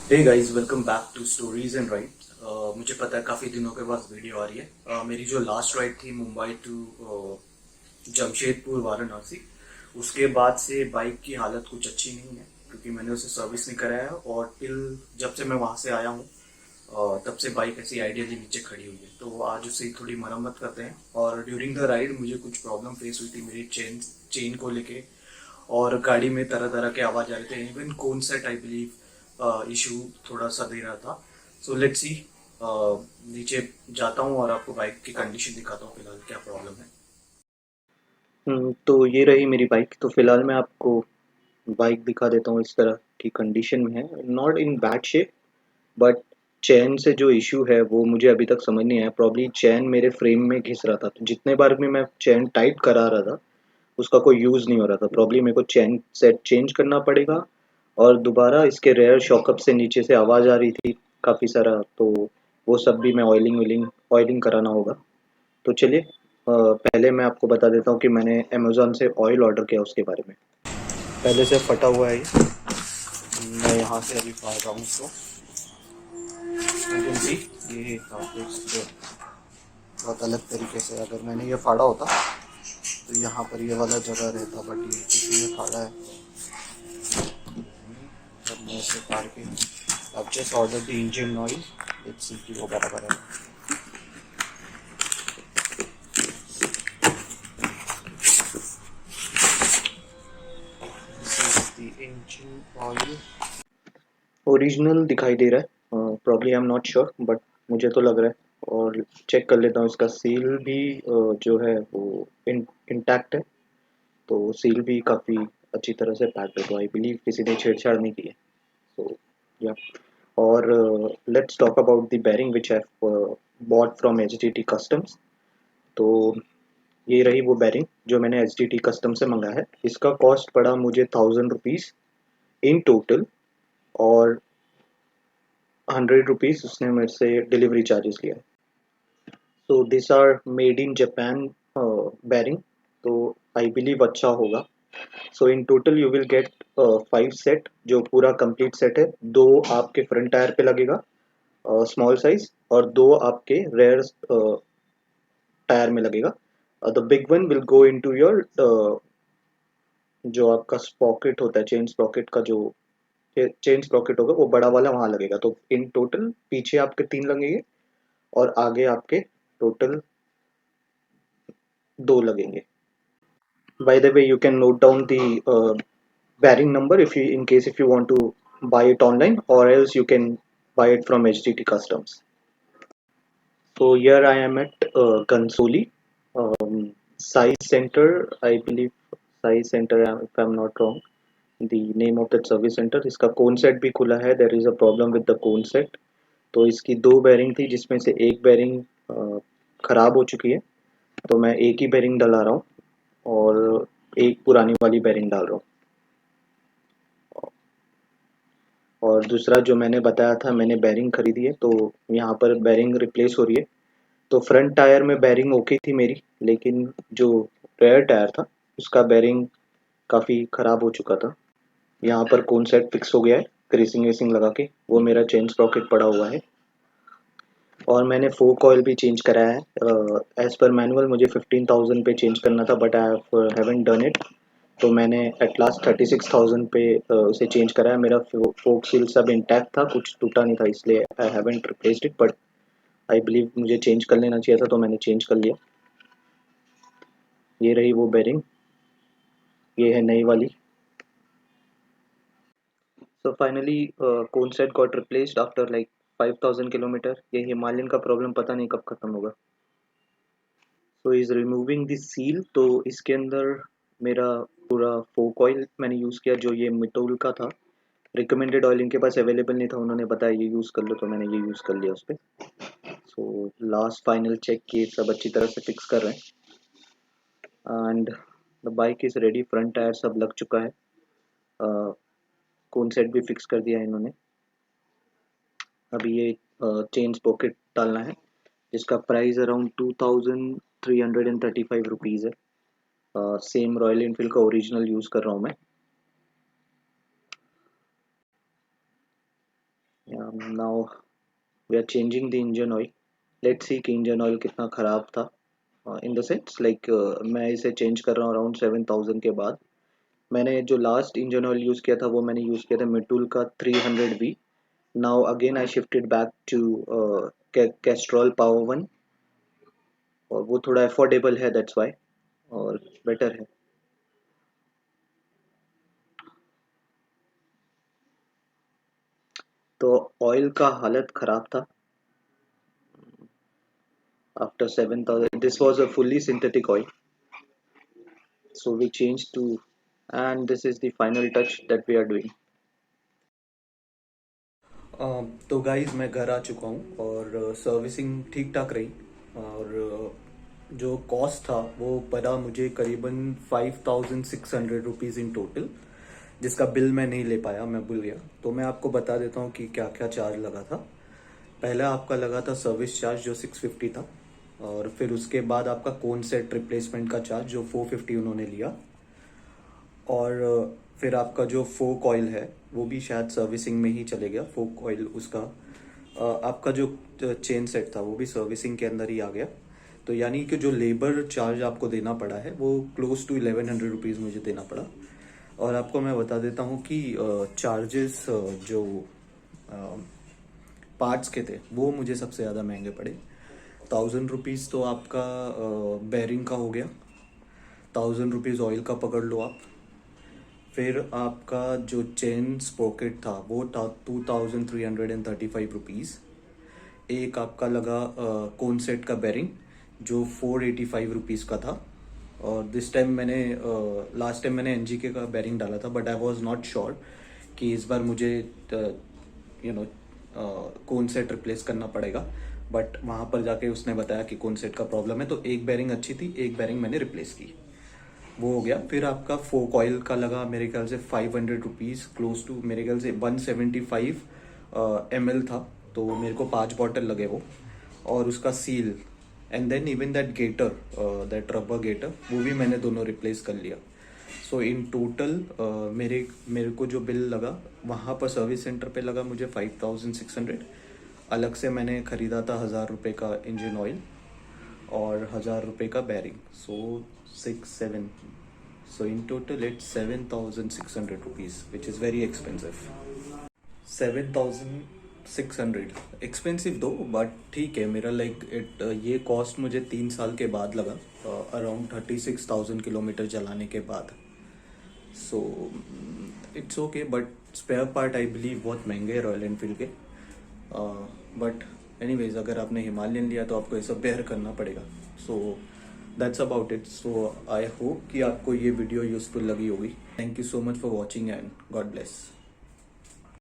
Hey guys, welcome back to stories and ride. मुझे पता है काफ़ी दिनों के बाद वीडियो आ रही है। मेरी जो लास्ट राइड थी मुंबई टू जमशेदपुर वाराणसी, उसके बाद से बाइक की हालत कुछ अच्छी नहीं है क्योंकि मैंने उसे सर्विस नहीं कराया और टिल जब से मैं वहाँ से आया हूँ तब से बाइक ऐसी आइडियली नीचे खड़ी हुई है। तो आज उसे थोड़ी मरम्मत करते हैं। और ड्यूरिंग द राइड मुझे कुछ प्रॉब्लम फेस हुई थी मेरी चेन चेन को लेके, और गाड़ी में तरह तरह के आवाज आ रहे थे। इवन कौन सेट आई बिलीव इशू थोड़ा सा दे रहा था। सो लेट्स सी, नीचे जाता हूँ और आपको बाइक की कंडीशन दिखाता हूँ फिलहाल क्या प्रॉब्लम है। तो ये रही मेरी बाइक। तो फिलहाल मैं आपको बाइक दिखा देता हूँ। इस तरह की कंडीशन में है, not in bad shape, but chain से जो इशू है वो मुझे अभी तक समझ नहीं आया। प्रॉब्ली चैन मेरे फ्रेम में घिस रहा था, तो जितने बार भी मैं चैन टाइट करा रहा था उसका कोई यूज़ नहीं हो रहा था। प्रॉब्ली मेरे को चैन सेट चेंज करना पड़ेगा। और दोबारा इसके रेयर शॉकअप से नीचे से आवाज़ आ रही थी काफ़ी सारा, तो वो सब भी मैं ऑयलिंग विलिंग ऑयलिंग कराना होगा। तो चलिए, पहले मैं आपको बता देता हूँ कि मैंने अमेज़न से ऑयल ऑर्डर किया उसके बारे में। पहले से फटा हुआ है ये। मैं यहाँ से अभी फाड़ रहा हूँ इसको। You can see, ये आप देख सकते हो बहुत अलग तरीके से। अगर मैंने ये फाड़ा होता तो यहाँ पर ये वाला जगह रहता, बट ये किसी ने फाड़ा है। अब मैं इसे फाड़ के अब just order the engine oil. Let's see कि वो बराबर है। This is the engine oil. Original दिखाई दे रहा है, probably I am not sure, but मुझे तो लग रहा है। और चेक कर लेता हूँ इसका सील भी, जो है वो इंटैक्ट है। तो सील भी काफ़ी अच्छी तरह से पैक्ड है, तो आई बिलीव किसी ने छेड़छाड़ नहीं की है। सो या, और let's talk about the bearing which have bought from H D T customs. तो ये रही वो बेरिंग जो मैंने एच डी टी कस्टम से मंगाया है। इसका कॉस्ट पड़ा मुझे 1000 रुपीज़ इन टोटल, और 100 रुपीज़ उसने मेरे से डिलीवरी चार्जेस लिया। So this are made in Japan bearing, तो आई बिलीव अच्छा होगा। So in total you will get 5 set, जो पूरा कंप्लीट सेट है। दो आपके फ्रंट टायर पे लगेगा स्मॉल साइज, और दो आपके रेयर टायर में लगेगा। The big one will go into your, जो आपका स्पॉकेट होता है, चेन स्पॉकेट का जो चेन स्प्रॉकेट होगा वो बड़ा वाला वहां लगेगा। तो इन टोटल पीछे आपके 3 लगेंगे और आगे आपके टोटल 2 लगेंगे। By the way, you can note down the bearing number if you, in case if you want to buy it online, or else you can buy it from HDT Customs. So here I am at Gansoli, Size Center, I believe. Size Center, if I'm not wrong, the name of that service center. इसका कोन set भी खुला है। There is a problem with the cone set. तो इसकी दो bearing थी जिसमें से एक बेरिंग खराब हो चुकी है, तो मैं एक ही बेरिंग डला रहा हूँ और एक पुरानी वाली बेरिंग डाल रहा हूँ। और दूसरा जो मैंने बताया था, मैंने बेरिंग खरीदी है, तो यहाँ पर बेरिंग रिप्लेस हो रही है। तो फ्रंट टायर में बेरिंग ओके थी मेरी, लेकिन जो रेयर टायर था उसका बेरिंग काफ़ी ख़राब हो चुका था। यहाँ पर कोन सेट फिक्स हो गया है ग्रीसिंग वेसिंग लगा के। वो मेरा चेन स्प्रॉकेट पड़ा हुआ है, और मैंने फोक ऑयल भी चेंज कराया है। एज पर मैनुअल मुझे 15,000 पे चेंज करना था, but I haven't done it. तो मैंने एट लास्ट 36,000 पे उसे चेंज कराया। मेरा फोक सील सब इंटैक्ट था, कुछ टूटा नहीं था, इसलिए I haven't replaced it, but I believe मुझे चेंज कर लेना चाहिए था, तो मैंने चेंज कर लिया। ये रही वो बेरिंग, ये है नई वाली। So finally cone set got replaced after like 5,000 kilometre. ये हिमालयन का प्रॉब्लम पता नहीं कब खत्म होगा। So is removing the seal. तो इसके अंदर मेरा पूरा फोक ऑयल मैंने यूज़ किया, जो ये मिटोल का था। रिकमेंडेड ऑयल इनके पास अवेलेबल नहीं था, उन्होंने बताया ये यूज़ कर लो, तो मैंने ये यूज़ कर लिया उस पर। सो लास्ट फाइनल चेक किए, सब अच्छी तरह से फिक्स कर रहे हैं, and the bike is ready. Front tyre सब लग चुका है, कोन सेट भी फिक्स कर दिया है इन्होंने। अभी ये चेन पॉकेट डालना है, जिसका प्राइस अराउंड 2,335 रुपीज़ है। सेम रॉयल इनफील्ड का ओरिजिनल यूज़ कर रहा हूँ मैं। Now we are changing the engine oil. Let's see कि इंजन ऑयल कितना ख़राब था. इन द सेंस लाइक मैं इसे चेंज कर रहा हूँ अराउंड 7000 के बाद. मैंने जो लास्ट इंजन ऑयल यूज़ किया था वो मैंने यूज़ किया था मिटूल का 300V. Now again I shifted back to Castrol Power One, और वो थोड़ा अफोर्डेबल है, दैट्स वाई, और बेटर है. तो ऑयल का हालत ख़राब था. After 7000, this was a fully synthetic oil, so we changed to, and this is the final touch that we are doing. तो गाइस मैं घर आ चुका हूँ और सर्विसिंग ठीक ठाक रही. और जो कॉस्ट था वो पड़ा मुझे करीबन 5600 रुपीज़ इन टोटल, जिसका बिल मैं नहीं ले पाया, मैं भूल गया. तो मैं आपको बता देता हूँ कि क्या क्या चार्ज लगा था. पहला आपका लगा था सर्विस चार्ज जो 650 था, और फिर उसके बाद आपका कोन सेट रिप्लेसमेंट का चार्ज जो 450 उन्होंने लिया. और फिर आपका जो फोक ऑयल है वो भी शायद सर्विसिंग में ही चले गया. फोक ऑयल उसका आपका जो चेन सेट था वो भी सर्विसिंग के अंदर ही आ गया. तो यानी कि जो लेबर चार्ज आपको देना पड़ा है वो क्लोज टू 1100 रुपीज़ मुझे देना पड़ा. और आपको मैं बता देता हूँ कि चार्जेस जो पार्ट्स के थे वो मुझे सबसे ज़्यादा महंगे पड़े. 1000 रुपीज़ तो आपका बेरिंग का हो गया. 1000 रुपीज़ ऑयल का पकड़ लो आप. फिर आपका जो चेन स्प्रॉकेट था वो था 2335 रुपीज़. एक आपका लगा कोन सेट का बेरिंग जो 485 रुपीज़ का था. और दिस टाइम मैंने लास्ट टाइम मैंने एनजीके का बेरिंग डाला था, but I was not sure कि इस बार मुझे कोन सेट रिप्लेस करना पड़ेगा. बट वहाँ पर जाके उसने बताया कि कोन सेट का प्रॉब्लम है, तो एक बेरिंग अच्छी थी, एक बेरिंग मैंने रिप्लेस की. वो हो गया. फिर आपका फोक ऑयल का लगा मेरे ख्याल से 500 रुपीज़, क्लोज टू मेरे ख्याल से 175 ml था. तो मेरे को 5 बॉटल लगे वो, और उसका seal, and then even that gaiter, that rubber gaiter, वो भी मैंने दोनों रिप्लेस कर लिया. सो इन टोटल मेरे को जो बिल लगा वहाँ पर सर्विस सेंटर पे लगा मुझे 5600. अलग से मैंने ख़रीदा था 1000 रुपये का इंजन ऑयल और 1000 रुपये का bearing. So 6 7, so in total it's 7600 rupees, which is very expensive. 7600 expensive दो, बट ठीक है. मेरा लाइक ये कॉस्ट मुझे 3 साल के बाद लगा, अराउंड 36,000 किलोमीटर चलाने के बाद. So it's okay, but spare part I believe बहुत महंगे हैं रॉयल एनफील्ड के. बट एनीवेज, अगर आपने हिमालयन लिया तो आपको ये सब बेयर करना पड़ेगा. So that's about it. So I hope कि आपको ये वीडियो यूजफुल लगी होगी. Thank you so much for watching and God bless.